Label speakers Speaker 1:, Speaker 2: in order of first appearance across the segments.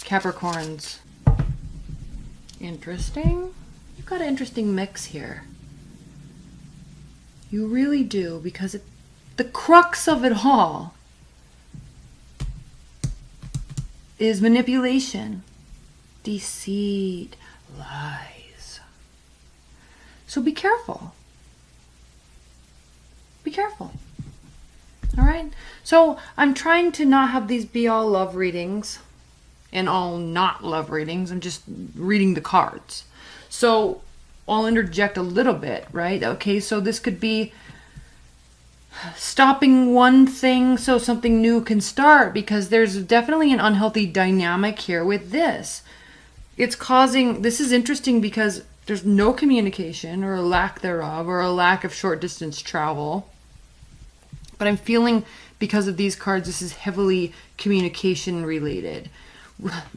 Speaker 1: Capricorns. Interesting. You've got an interesting mix here. You really do, because the crux of it all is manipulation, deceit, lies. So be careful. Be careful. All right? So I'm trying to not have these be all love readings and all not love readings. I'm just reading the cards. So I'll interject a little bit, right? Okay, so this could be stopping one thing so something new can start, because there's definitely an unhealthy dynamic here with this. It's causing, this is interesting because there's no communication or a lack thereof, or a lack of short distance travel. But I'm feeling because of these cards, this is heavily communication related.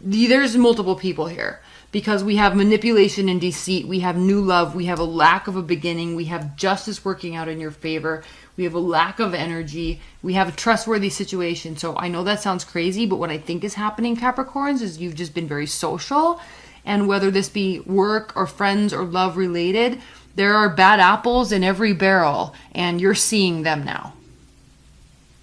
Speaker 1: There's multiple people here, because we have manipulation and deceit, we have new love, we have a lack of a beginning, we have justice working out in your favor, we have a lack of energy, we have a trustworthy situation. So I know that sounds crazy, but what I think is happening, Capricorns, is you've just been very social, and whether this be work or friends or love related, there are bad apples in every barrel, and you're seeing them now.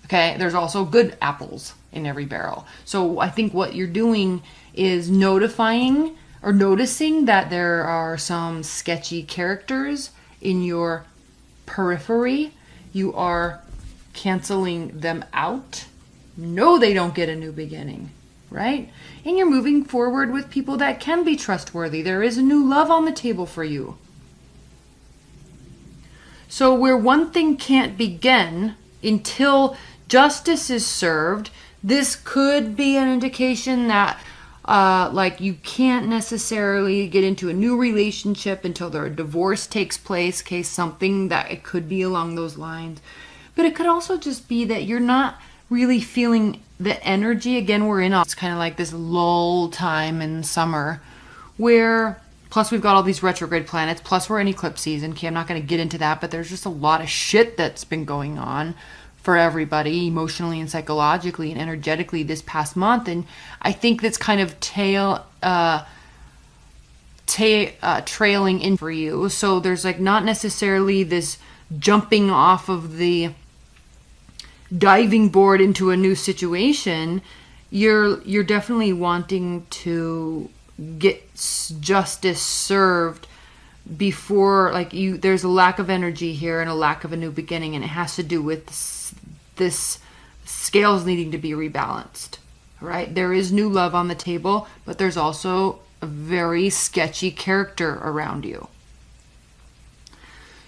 Speaker 1: Okay, there's also good apples in every barrel. So I think what you're doing is notifying or noticing that there are some sketchy characters in your periphery. You are canceling them out. No, they don't get a new beginning, right? And you're moving forward with people that can be trustworthy. There is a new love on the table for you. So where one thing can't begin until justice is served, this could be an indication that like you can't necessarily get into a new relationship until their divorce takes place, case something that it could be along those lines. But it could also just be that you're not really feeling the energy. Again, we're in, it's kind of like this lull time in summer where, plus we've got all these retrograde planets, plus we're in eclipse season. Okay, I'm not going to get into that, but there's just a lot of shit that's been going on for everybody emotionally and psychologically and energetically this past month. And I think that's kind of trailing in for you. So there's like not necessarily this jumping off of the diving board into a new situation. You're definitely wanting to get justice served before, like, there's a lack of energy here and a lack of a new beginning, and it has to do with this scales needing to be rebalanced, right? There is new love on the table, but there's also a very sketchy character around you.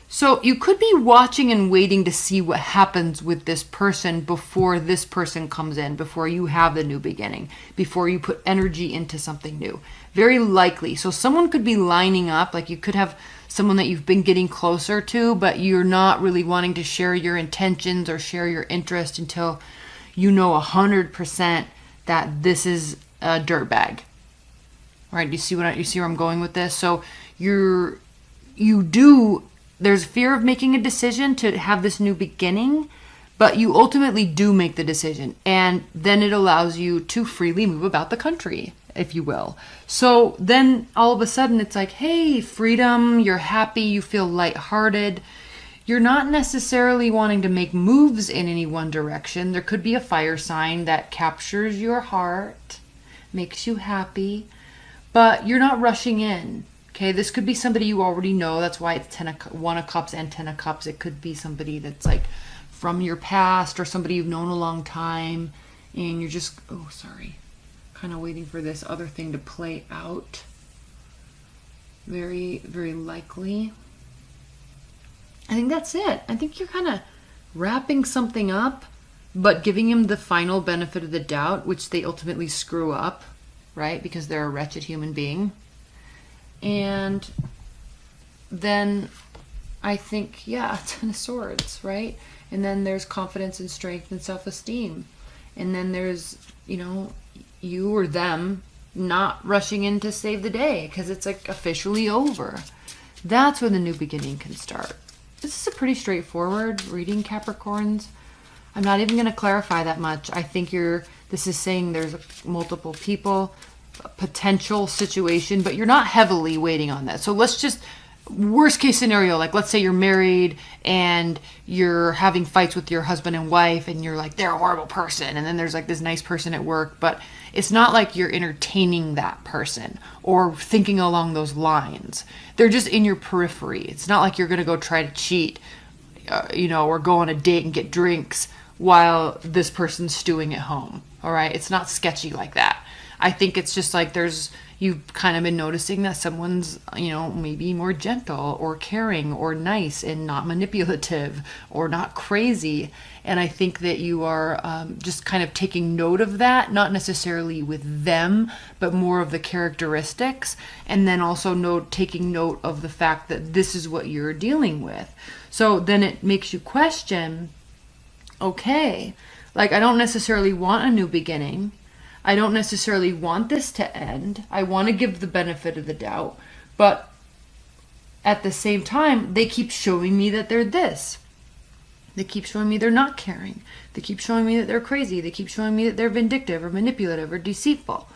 Speaker 1: So you could be watching and waiting to see what happens with this person before this person comes in, before you have the new beginning, before you put energy into something new. Very likely. So someone could be lining up, like you could have someone that you've been getting closer to, but you're not really wanting to share your intentions or share your interest until you know 100% that this is a dirtbag. All right, you see where I'm going with this? So there's fear of making a decision to have this new beginning, but you ultimately do make the decision, and then it allows you to freely move about the country, if you will. So then all of a sudden it's like, hey, freedom, you're happy, you feel lighthearted. You're not necessarily wanting to make moves in any one direction. There could be a fire sign that captures your heart, makes you happy, but you're not rushing in. Okay, this could be somebody you already know. That's why it's 1 of Cups and 10 of Cups. It could be somebody that's like from your past or somebody you've known a long time, and you're just, kind of waiting for this other thing to play out. Very, very likely. I think that's it. I think you're kind of wrapping something up, but giving him the final benefit of the doubt, which they ultimately screw up, right? Because they're a wretched human being. And then I think, 10 of Swords, right? And then there's confidence and strength and self-esteem. And then there's, you or them not rushing in to save the day because it's like officially over. That's when the new beginning can start. This is a pretty straightforward reading, Capricorns. I'm not even going to clarify that much. I think this is saying there's multiple people potential situation, but you're not heavily waiting on that. So let's just, worst case scenario, like let's say you're married and you're having fights with your husband and wife and you're like, they're a horrible person. And then there's like this nice person at work, but it's not like you're entertaining that person or thinking along those lines. They're just in your periphery. It's not like you're going to go try to cheat, or go on a date and get drinks while this person's stewing at home. All right. It's not sketchy like that. I think it's just like you've kind of been noticing that someone's, maybe more gentle or caring or nice and not manipulative or not crazy. And I think that you are just kind of taking note of that, not necessarily with them, but more of the characteristics. And then also taking note of the fact that this is what you're dealing with. So then it makes you question, okay, like I don't necessarily want a new beginning. I don't necessarily want this to end. I want to give the benefit of the doubt. But at the same time, they keep showing me that they're this. They keep showing me they're not caring. They keep showing me that they're crazy. They keep showing me that they're vindictive or manipulative or deceitful.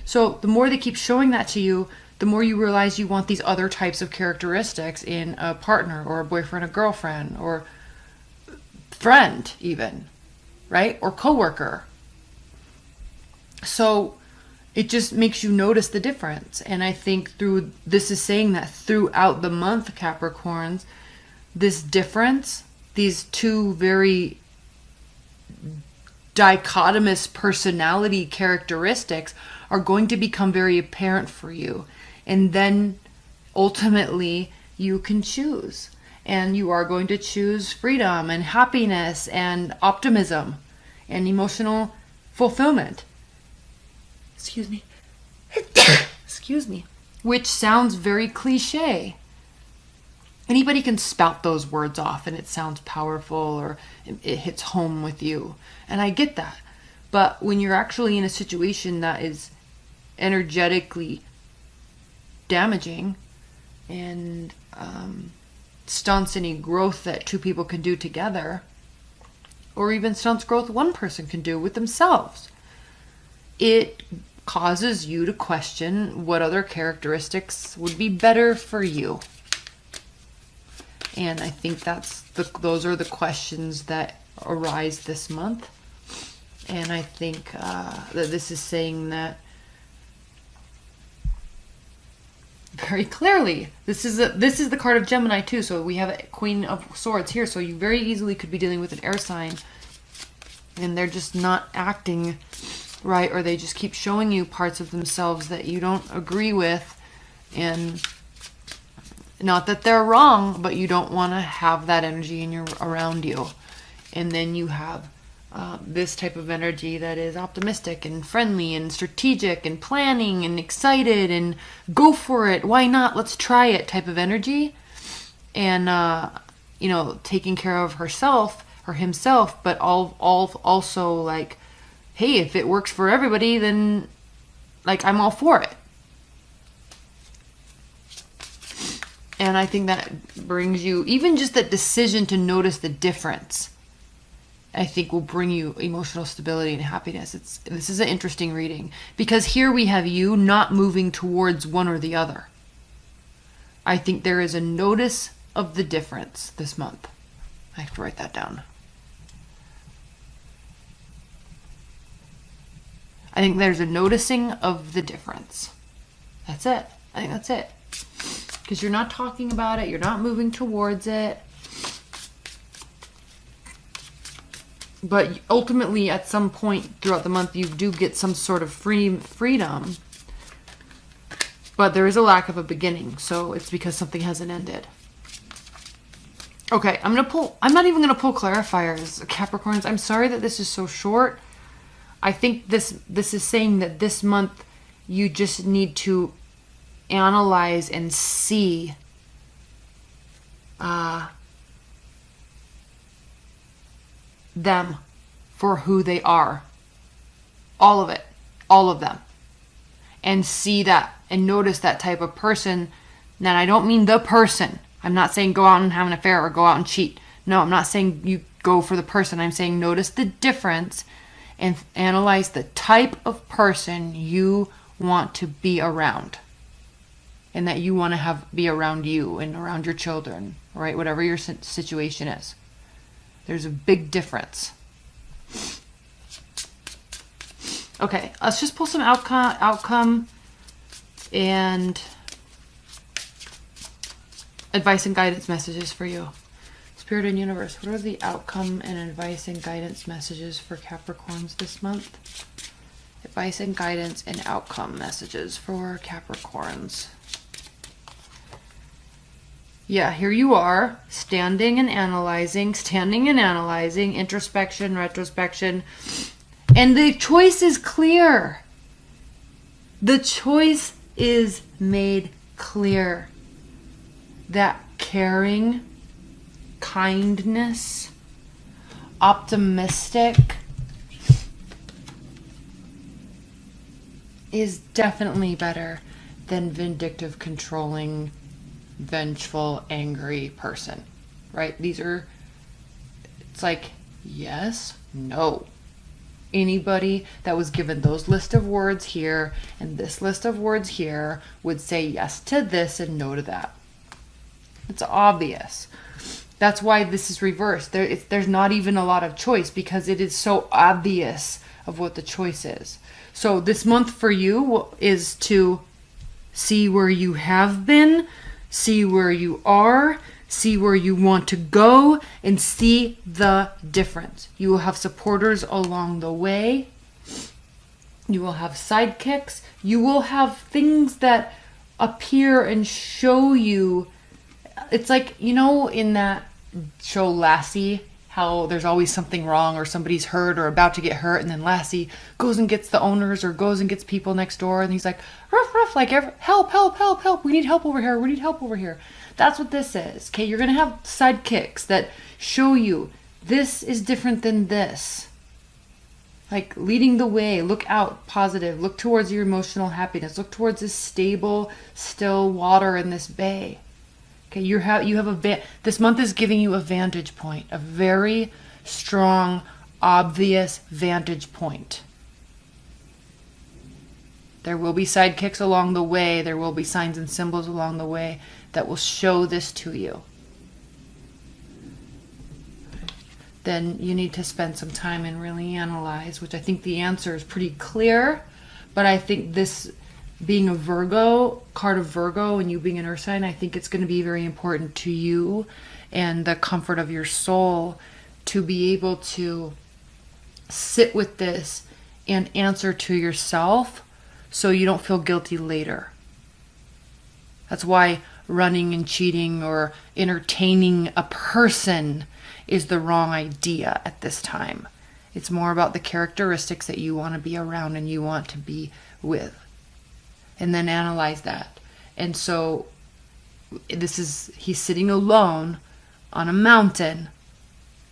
Speaker 1: So the more they keep showing that to you, the more you realize you want these other types of characteristics in a partner or a boyfriend, a girlfriend, or friend even, right? Or coworker. So it just makes you notice the difference. And I think this is saying that throughout the month, Capricorns, this difference, these two very dichotomous personality characteristics are going to become very apparent for you. And then ultimately you can choose. And you are going to choose freedom and happiness and optimism and emotional fulfillment. Excuse me. Excuse me. Which sounds very cliche. Anybody can spout those words off and it sounds powerful or it hits home with you. And I get that. But when you're actually in a situation that is energetically damaging and stunts any growth that two people can do together, or even stunts growth one person can do with themselves, it causes you to question what other characteristics would be better for you. And I think those are the questions that arise this month. And I think that this is saying that very clearly. This is the card of Gemini too. So we have a Queen of Swords here. So you very easily could be dealing with an air sign, and they're just not acting right, or they just keep showing you parts of themselves that you don't agree with. And not that they're wrong, but you don't want to have that energy around you. And then you have this type of energy that is optimistic and friendly and strategic and planning and excited and go for it, why not, let's try it type of energy. And taking care of herself or himself, but also like, hey, if it works for everybody, then like I'm all for it. And I think that brings you, even just that decision to notice the difference, I think will bring you emotional stability and happiness. This is an interesting reading because here we have you not moving towards one or the other. I think there is a notice of the difference this month. I have to write that down. I think there's a noticing of the difference. That's it. I think that's it. Because you're not talking about it. You're not moving towards it. But ultimately, at some point throughout the month, you do get some sort of freedom. But there is a lack of a beginning. So it's because something hasn't ended. Okay, I'm not even going to pull clarifiers, Capricorns. I'm sorry that this is so short. I think this is saying that this month you just need to analyze and see them for who they are. All of it. All of them. And see that and notice that type of person. Now, I don't mean the person. I'm not saying go out and have an affair or go out and cheat. No, I'm not saying you go for the person. I'm saying notice the difference and analyze the type of person you want to be around, and that you want to be around you and around your children, right? Whatever your situation is. There's a big difference. Okay, let's just pull some outcome and advice and guidance messages for you. Spirit and universe, what are the outcome and advice and guidance messages for Capricorns this month? Advice and guidance and outcome messages for Capricorns. Yeah, here you are, standing and analyzing, introspection, retrospection. And the choice is clear. The choice is made clear. That caring, kindness, optimistic is definitely better than vindictive, controlling, vengeful, angry person, right? It's like, yes, no. Anybody that was given those list of words here and this list of words here would say yes to this and no to that. It's obvious. That's why this is reversed. There's not even a lot of choice because it is so obvious of what the choice is. So this month for you is to see where you have been, see where you are, see where you want to go, and see the difference. You will have supporters along the way. You will have sidekicks. You will have things that appear and show you. It's like, you know, in that show Lassie, how there's always something wrong or somebody's hurt or about to get hurt, and then Lassie goes and gets the owners or goes and gets people next door, and he's like, ruff, ruff, like, help, help, help, help, we need help over here, we need help over here. That's what this is, okay? You're going to have sidekicks that show you this is different than this. Like leading the way, look out, positive, look towards your emotional happiness, look towards this stable, still water in this bay. Okay, you have this month is giving you a vantage point, a very strong, obvious vantage point. There will be sidekicks along the way. There will be signs and symbols along the way that will show this to you. Then you need to spend some time and really analyze, which I think the answer is pretty clear. But I think this being a Virgo, card of Virgo, and you being an earth sign, I think it's going to be very important to you and the comfort of your soul to be able to sit with this and answer to yourself so you don't feel guilty later. That's why running and cheating or entertaining a person is the wrong idea at this time. It's more about the characteristics that you want to be around and you want to be with. And then analyze that. And so he's sitting alone on a mountain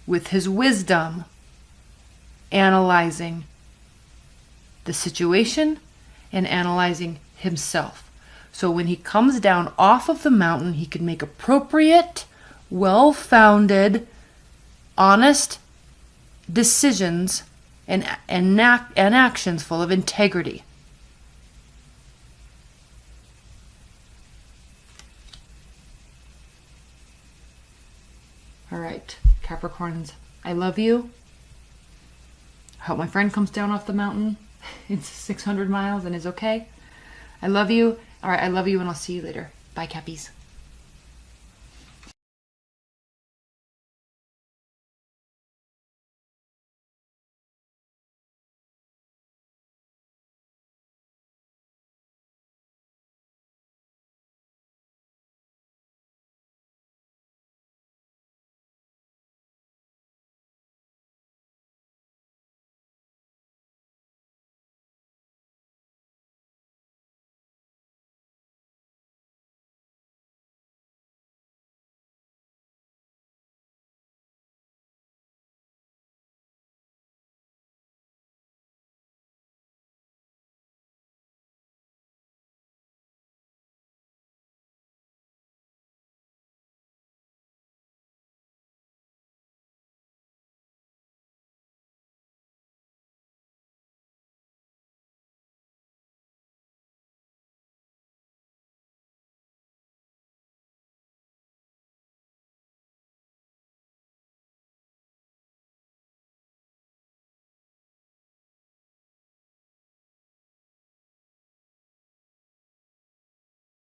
Speaker 1: with his wisdom, analyzing the situation and analyzing himself. So when he comes down off of the mountain, he can make appropriate, well-founded, honest decisions and actions full of integrity. All right, Capricorns, I love you. I hope my friend comes down off the mountain. It's 600 miles and is okay. I love you. All right, I love you, and I'll see you later. Bye, Cappies.